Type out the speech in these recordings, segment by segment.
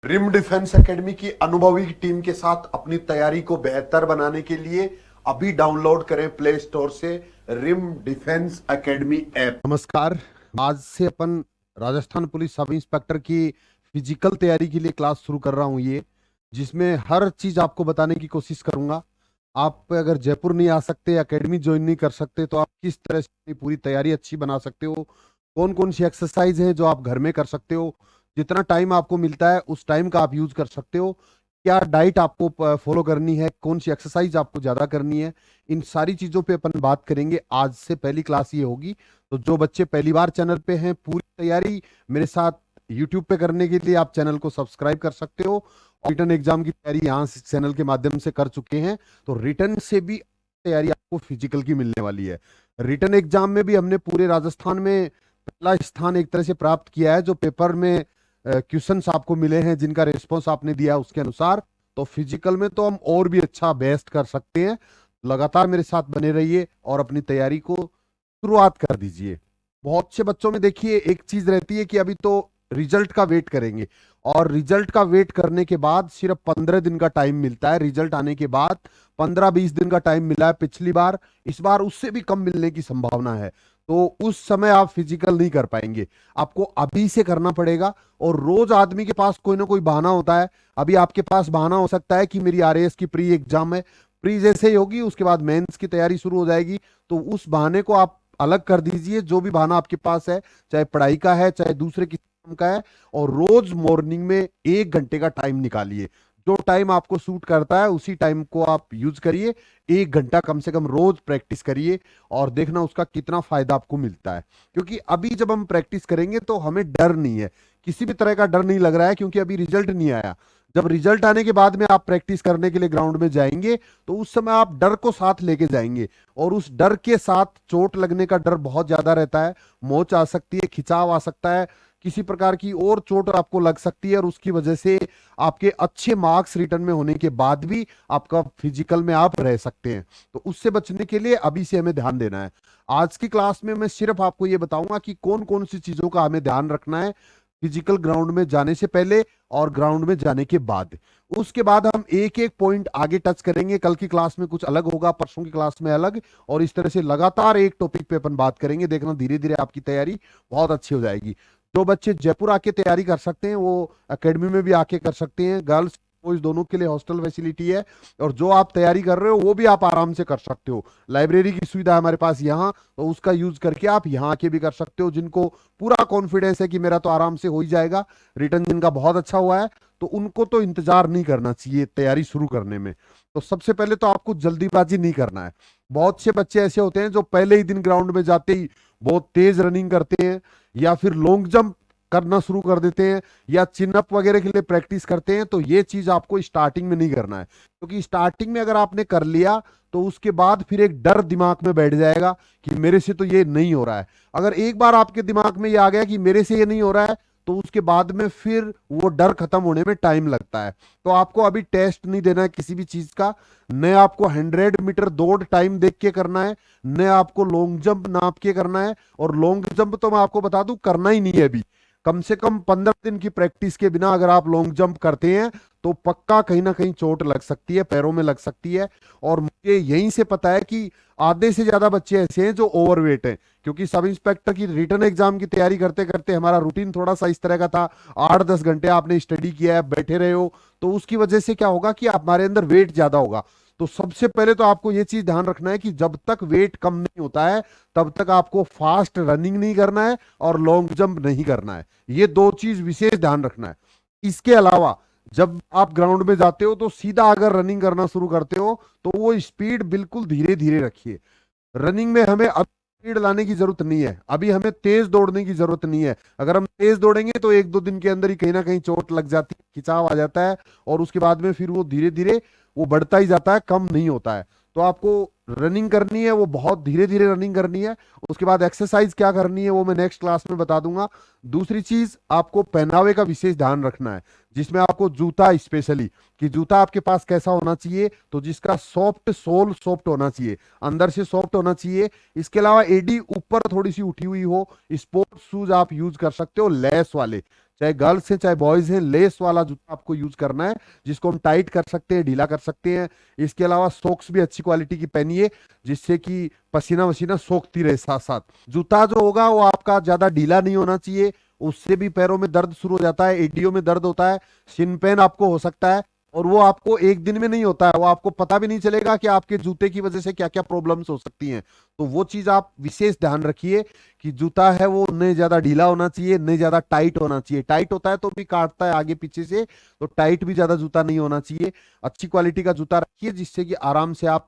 Rim defence academy की अनुभवी team के साथ अपनी तैयारी को बेहतर बनाने के लिए अभी डाउनलोड करें प्ले स्टोर से रिम डिफेंस एकेडमी ऐप। नमस्कार। आज से अपन राजस्थान पुलिस सब इंस्पेक्टर की फिजिकल तैयारी के लिए क्लास शुरू कर रहा हूं, ये जिसमें हर चीज आपको बताने की कोशिश करूंगा। आप अगर जयपुर नहीं आ सकते, एकेडमी ज्वाइन नहीं कर सकते, तो आप किस तरह से अपनी पूरी तैयारी अच्छी बना सकते हो, कौन कौन सी एक्सरसाइज है जो आप घर में कर सकते हो, जितना टाइम आपको मिलता है उस टाइम का आप यूज कर सकते हो, क्या डाइट आपको फॉलो करनी है, कौन सी एक्सरसाइज आपको ज्यादा करनी है, इन सारी चीजों पे अपन बात करेंगे। आज से पहली क्लास ये होगी। तो जो बच्चे पहली बार चैनल पे हैं, पूरी तैयारी मेरे साथ यूट्यूब पे करने के लिए आप चैनल को सब्सक्राइब कर सकते हो। रिटर्न एग्जाम की तैयारी यहाँ से चैनल के माध्यम से कर चुके हैं, तो रिटर्न से भी तैयारी आपको फिजिकल की मिलने वाली है। रिटर्न एग्जाम में भी हमने पूरे राजस्थान में पहला स्थान एक तरह से प्राप्त किया है। जो पेपर में क्वेश्चंस आपको मिले हैं, जिनका रिस्पॉन्स आपने दिया उसके अनुसार, तो फिजिकल में तो हम और भी अच्छा बेस्ट कर सकते हैं। लगातार मेरे साथ बने रहिए और अपनी तैयारी को शुरुआत कर दीजिए। बहुत से बच्चों में देखिए एक चीज रहती है कि अभी तो रिजल्ट का वेट करेंगे, और रिजल्ट का वेट करने के बाद सिर्फ 15 दिन का टाइम मिलता है। रिजल्ट आने के बाद 15-20 दिन का टाइम मिला है पिछली बार, इस बार उससे भी कम मिलने की संभावना है। तो उस समय आप फिजिकल नहीं कर पाएंगे, आपको अभी से करना पड़ेगा। और रोज आदमी के पास कोई ना कोई बहाना होता है। अभी आपके पास बहाना हो सकता है कि मेरी आरएएस की प्री एग्जाम है, प्री जैसे ही होगी उसके बाद मेंस की तैयारी शुरू हो जाएगी। तो उस बहाने को आप अलग कर दीजिए, जो भी बहाना आपके पास है, चाहे पढ़ाई का है चाहे दूसरे किसी काम का है, और रोज मॉर्निंग में 1 घंटे का टाइम निकालिए। जो टाइम आपको सूट करता है उसी टाइम को आप यूज करिए। 1 घंटा कम से कम रोज प्रैक्टिस करिए और देखना उसका कितना फायदा आपको मिलता है। क्योंकि अभी जब हम प्रैक्टिस करेंगे तो हमें डर नहीं है, किसी भी तरह का डर नहीं लग रहा है, क्योंकि अभी रिजल्ट नहीं आया। जब रिजल्ट आने के बाद में आप प्रैक्टिस करने के लिए ग्राउंड में जाएंगे, तो उस समय आप डर को साथ लेके जाएंगे, और उस डर के साथ चोट लगने का डर बहुत ज्यादा रहता है। मोच आ सकती है, खिंचाव आ सकता है, किसी प्रकार की और चोट आपको लग सकती है, और उसकी वजह से आपके अच्छे मार्क्स रिटर्न में होने के बाद भी आपका फिजिकल में आप रह सकते हैं। तो उससे बचने के लिए अभी से हमें ध्यान देना है। आज की क्लास में मैं सिर्फ आपको ये बताऊंगा कि कौन कौन सी चीजों का हमें ध्यान रखना है फिजिकल ग्राउंड में जाने से पहले और ग्राउंड में जाने के बाद। उसके बाद हम एक एक पॉइंट आगे टच करेंगे। कल की क्लास में कुछ अलग होगा, परसों की क्लास में अलग, और इस तरह से लगातार एक टॉपिक पे अपन बात करेंगे। देखना धीरे धीरे आपकी तैयारी बहुत अच्छी हो जाएगी। जो बच्चे जयपुर आके तैयारी कर सकते हैं वो एकेडमी में भी आके कर सकते हैं। गर्ल्स बॉयज दोनों के लिए हॉस्टल फैसिलिटी है, और जो आप तैयारी कर रहे हो वो भी आप आराम से कर सकते हो। लाइब्रेरी की सुविधा है हमारे पास यहाँ, तो उसका यूज करके आप यहाँ आके भी कर सकते हो। जिनको पूरा कॉन्फिडेंस है कि मेरा तो आराम से हो ही जाएगा, रिटर्न जिनका बहुत अच्छा हुआ है, तो उनको तो इंतजार नहीं करना चाहिए तैयारी शुरू करने में। तो सबसे पहले तो आपको जल्दीबाजी नहीं करना है। बहुत से बच्चे ऐसे होते हैं जो पहले ही दिन ग्राउंड में जाते ही बहुत तेज रनिंग करते हैं, या फिर लॉन्ग जंप करना शुरू कर देते हैं, या चिन अप वगैरह के लिए प्रैक्टिस करते हैं। तो ये चीज आपको स्टार्टिंग में नहीं करना है, क्योंकि स्टार्टिंग में अगर आपने कर लिया तो उसके बाद फिर एक डर दिमाग में बैठ जाएगा कि मेरे से तो ये नहीं हो रहा है। अगर एक बार आपके दिमाग में ये आ गया कि मेरे से ये नहीं हो रहा है, तो उसके बाद में फिर वो डर खत्म होने में टाइम लगता है। तो आपको अभी टेस्ट नहीं देना है किसी भी चीज का। न आपको 100 मीटर दौड़ टाइम देख के करना है, न आपको लॉन्ग जंप नाप के करना है। और लॉन्ग जंप तो मैं आपको बता दूं करना ही नहीं है अभी। कम से कम 15 दिन की प्रैक्टिस के बिना अगर आप लॉन्ग जंप करते हैं तो पक्का कहीं ना कहीं चोट लग सकती है, पैरों में लग सकती है। और मुझे यहीं से पता है कि आधे से ज्यादा बच्चे ऐसे हैं जो ओवरवेट हैं, क्योंकि सब इंस्पेक्टर की रिटर्न एग्जाम की तैयारी करते करते हमारा रूटीन थोड़ा सा इस तरह का था। 8-10 घंटे आपने स्टडी किया है, बैठे रहे हो, तो उसकी वजह से क्या होगा कि हमारे अंदर वेट ज्यादा होगा। तो सबसे पहले तो आपको यह चीज ध्यान रखना है कि जब तक वेट कम नहीं होता है तब तक आपको फास्ट रनिंग नहीं करना है और लॉन्ग जंप नहीं करना है। ये दो चीज विशेष ध्यान रखना है। इसके अलावा जब आप ग्राउंड में जाते हो तो सीधा अगर रनिंग करना शुरू करते हो तो वो स्पीड बिल्कुल धीरे धीरे रखिए। रनिंग में हमें अब स्पीड लाने की जरूरत नहीं है, अभी हमें तेज दौड़ने की जरूरत नहीं है। अगर हम तेज दौड़ेंगे तो 1-2 दिन के अंदर ही कहीं ना कहीं चोट लग जाती है, खिंचाव आ जाता है, और उसके बाद में फिर वो धीरे धीरे वो बढ़ता ही जाता है, कम नहीं होता है। तो आपको रनिंग करनी है वो बहुत धीरे धीरे रनिंग करनी है। उसके बाद एक्सरसाइज क्या करनी है वो मैं नेक्स्ट क्लास में बता दूंगा। दूसरी चीज, आपको पहनावे का विशेष ध्यान रखना है, जिसमें आपको जूता स्पेशली, कि जूता आपके पास कैसा होना चाहिए, तो जिसका सॉफ्ट सोल सॉफ्ट होना चाहिए, अंदर से सॉफ्ट होना चाहिए। इसके अलावा एडी ऊपर थोड़ी सी उठी हुई हो। स्पोर्ट्स शूज आप यूज कर सकते हो लेस वाले, चाहे गर्ल्स हैं चाहे बॉयज हैं, लेस वाला जूता आपको यूज करना है, जिसको हम टाइट कर सकते हैं, ढीला कर सकते हैं। इसके अलावा सॉक्स भी अच्छी क्वालिटी की पहनिए, जिससे कि पसीना वसीना सोखती रहे साथ साथ। जूता जो होगा वो आपका ज्यादा ढीला नहीं होना चाहिए, उससे भी पैरों में दर्द शुरू हो जाता है, एडियो में दर्द होता है, शिन पेन आपको हो सकता है, और वो आपको एक दिन में नहीं होता है, वो आपको पता भी नहीं चलेगा कि आपके जूते की वजह से क्या क्या प्रॉब्लम्स हो सकती हैं। तो वो चीज आप विशेष ध्यान रखिए कि जूता है वो नहीं ज्यादा ढीला होना चाहिए, नहीं ज्यादा टाइट होना चाहिए। टाइट होता है तो भी काटता है आगे पीछे से, तो टाइट भी ज्यादा जूता नहीं होना चाहिए। अच्छी क्वालिटी का जूता रखिए, जिससे कि आराम से आप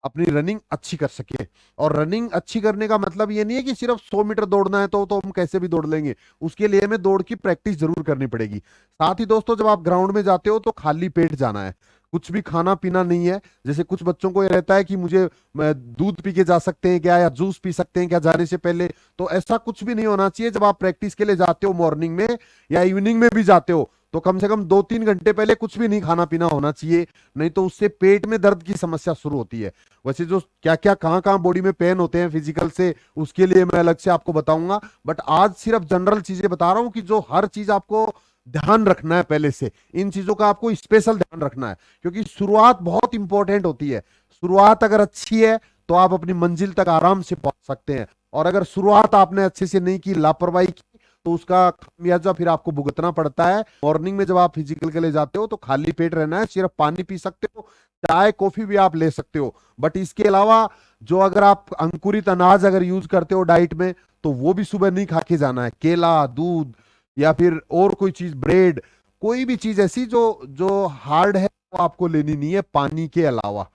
अपनी रनिंग अच्छी कर सके। और रनिंग अच्छी करने का मतलब ये नहीं है कि सिर्फ 100 मीटर दौड़ना है तो हम कैसे भी दौड़ लेंगे, उसके लिए हमें दौड़ की प्रैक्टिस जरूर करनी पड़ेगी। साथ ही दोस्तों, जब आप ग्राउंड में जाते हो तो खाली पेट जाना है, कुछ भी खाना पीना नहीं है। जैसे कुछ बच्चों को ये रहता है कि मुझे दूध पी के जा सकते हैं क्या, या जूस पी सकते हैं क्या जाने से पहले, तो ऐसा कुछ भी नहीं होना चाहिए। जब आप प्रैक्टिस के लिए जाते हो मॉर्निंग में या इवनिंग में भी जाते हो, तो कम से कम 2-3 घंटे पहले कुछ भी नहीं खाना पीना होना चाहिए, नहीं तो उससे पेट में दर्द की समस्या शुरू होती है। वैसे जो क्या क्या कहाँ कहाँ बॉडी में पेन होते हैं फिजिकल से, उसके लिए मैं अलग से आपको बताऊंगा, बट आज सिर्फ जनरल चीजें बता रहा हूं कि जो हर चीज आपको ध्यान रखना है पहले से, इन चीजों का आपको स्पेशल ध्यान रखना है, क्योंकि शुरुआत बहुत इंपॉर्टेंट होती है। शुरुआत अगर अच्छी है तो आप अपनी मंजिल तक आराम से पहुंच सकते हैं, और अगर शुरुआत आपने अच्छे से नहीं की, लापरवाही की, तो उसका खामियाजा फिर आपको भुगतना पड़ता है। मॉर्निंग में जब आप फिजिकल के लिए जाते हो तो खाली पेट रहना है, सिर्फ पानी पी सकते हो, चाय कॉफी भी आप ले सकते हो, बट इसके अलावा जो अगर आप अंकुरित अनाज अगर यूज करते हो डाइट में, तो वो भी सुबह नहीं खा के जाना है। केला, दूध, या फिर और कोई चीज, ब्रेड, कोई भी चीज ऐसी जो जो हार्ड है वो आपको लेनी नहीं है, पानी के अलावा।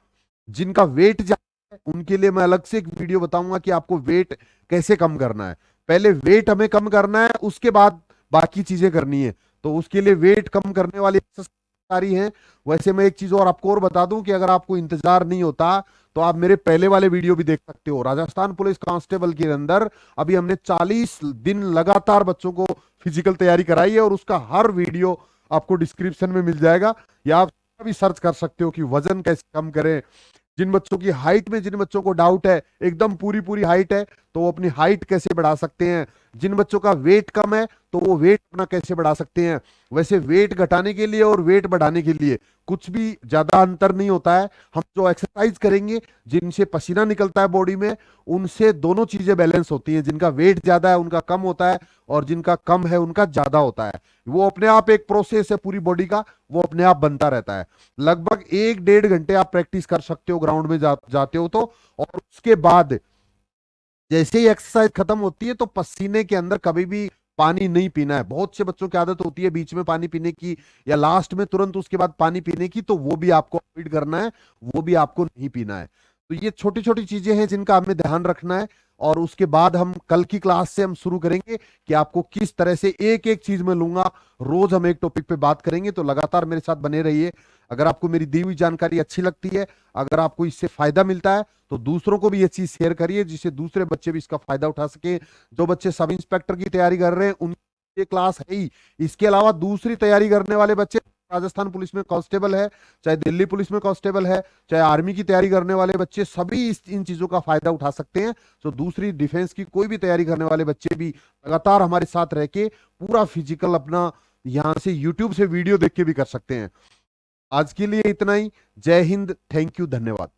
जिनका वेट ज्यादा है उनके लिए मैं अलग से एक वीडियो बताऊंगा कि आपको वेट कैसे कम करना है। पहले वेट हमें कम करना है, उसके बाद बाकी चीजें करनी है। तो उसके लिए वेट कम करने वाली एक्सरसाइज सारी हैं। वैसे मैं एक चीज और आपको और बता दूं कि अगर आपको इंतजार नहीं होता तो आप मेरे पहले वाले वीडियो भी देख सकते हो। राजस्थान पुलिस कांस्टेबल के अंदर अभी हमने 40 दिन लगातार बच्चों को फिजिकल तैयारी कराई है, और उसका हर वीडियो आपको डिस्क्रिप्शन में मिल जाएगा, या आप भी सर्च कर सकते हो कि वजन कैसे कम करें। जिन बच्चों की हाइट में, जिन बच्चों को डाउट है, एकदम पूरी पूरी हाइट है, तो वो अपनी हाइट कैसे बढ़ा सकते हैं। जिन बच्चों का वेट कम है तो वो वेट अपना कैसे बढ़ा सकते हैं। वैसे वेट घटाने के लिए और वेट बढ़ाने के लिए कुछ भी ज्यादा अंतर नहीं होता है। हम जो एक्सरसाइज करेंगे, जिनसे पसीना निकलता है बॉडी में, उनसे दोनों चीजें बैलेंस होती हैं। जिनका वेट ज्यादा है उनका कम होता है, और जिनका कम है उनका ज्यादा होता है। वो अपने आप एक प्रोसेस है पूरी बॉडी का, वो अपने आप बनता रहता है। लगभग 1-1.5 घंटे आप प्रैक्टिस कर सकते हो ग्राउंड में जाते हो तो। और उसके बाद जैसे ही एक्सरसाइज खत्म होती है तो पसीने के अंदर कभी भी पानी नहीं पीना है। बहुत से बच्चों की आदत होती है बीच में पानी पीने की, या लास्ट में तुरंत उसके बाद पानी पीने की, तो वो भी आपको अवॉइड करना है, वो भी आपको नहीं पीना है। तो ये छोटी छोटी चीजें हैं जिनका हमें ध्यान रखना है। और उसके बाद हम कल की क्लास से हम शुरू करेंगे कि आपको किस तरह से एक एक चीज में लूंगा। रोज हम एक टॉपिक पे बात करेंगे, तो लगातार मेरे साथ बने रहिए। अगर आपको मेरी दी हुई जानकारी अच्छी लगती है, अगर आपको इससे फायदा मिलता है, तो दूसरों को भी ये चीज शेयर करिए, जिससे दूसरे बच्चे भी इसका फायदा उठा सके। जो बच्चे सब इंस्पेक्टर की तैयारी कर रहे हैं उनकी ये क्लास है ही। इसके अलावा दूसरी तैयारी करने वाले बच्चे, राजस्थान पुलिस में कांस्टेबल है, चाहे दिल्ली पुलिस में कांस्टेबल है, चाहे आर्मी की तैयारी करने वाले बच्चे, सभी इन चीजों का फायदा उठा सकते हैं। तो दूसरी डिफेंस की कोई भी तैयारी करने वाले बच्चे भी लगातार हमारे साथ रह के पूरा फिजिकल अपना यहां से यूट्यूब से वीडियो देख के भी कर सकते हैं। आज के लिए इतना ही। जय हिंद, थैंक यू, धन्यवाद।